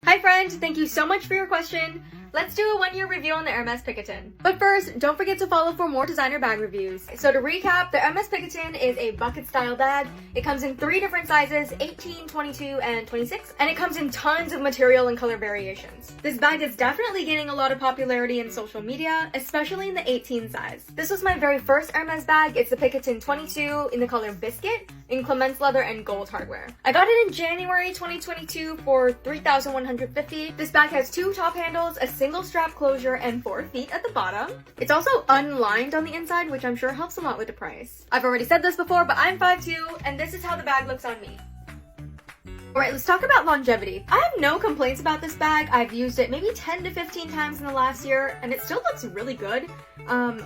Hi friend, thank you so much for your question. Let's do a 1-year review on the Hermes Picotin. But first, don't forget to follow for more designer bag reviews. So to recap, the Hermes Picotin is a bucket style bag. It comes in 3 different sizes, 18, 22, and 26, and it comes in tons of material and color variations. This bag is definitely gaining a lot of popularity in social media, especially in the 18 size. This was my very first Hermes bag. It's the Picotin 22 in the color biscuit, in Clemence leather and gold hardware. I got it in January 2022 for $3,150. This bag has 2 top handles, a single strap closure, and 4 feet at the bottom. It's also unlined on the inside, which I'm sure helps a lot with the price. I've already said this before, but I'm 5'2", and this is how the bag looks on me. Alright, let's talk about longevity. I have no complaints about this bag. I've used it maybe 10 to 15 times in the last year, and it still looks really good.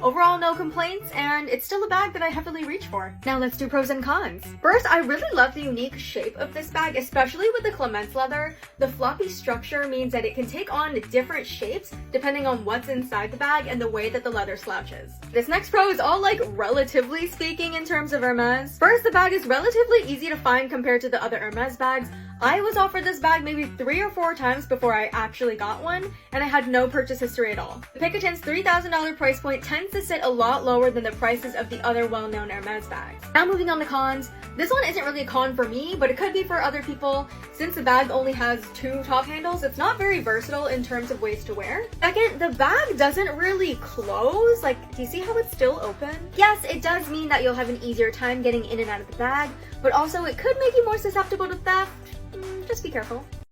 Overall, no complaints, and it's still a bag that I heavily reach for. Now let's do pros and cons. First, I really love the unique shape of this bag, especially with the Clemence leather. The floppy structure means that it can take on different shapes depending on what's inside the bag and the way that the leather slouches. This next pro is all relatively speaking in terms of Hermes. First, the bag is relatively easy to find compared to the other Hermes bags. I was offered this bag maybe 3 or 4 times before I actually got one, and I had no purchase history at all. The Picotin's $3,000 price point tends to sit a lot lower than the prices of the other well-known Hermes bags. Now moving on to cons. This one isn't really a con for me, but it could be for other people. Since the bag only has 2 top handles, it's not very versatile in terms of ways to wear. Second, the bag doesn't really close. Do you see how it's still open? Yes, it does mean that you'll have an easier time getting in and out of the bag, but also it could make you more susceptible to theft. Just be careful.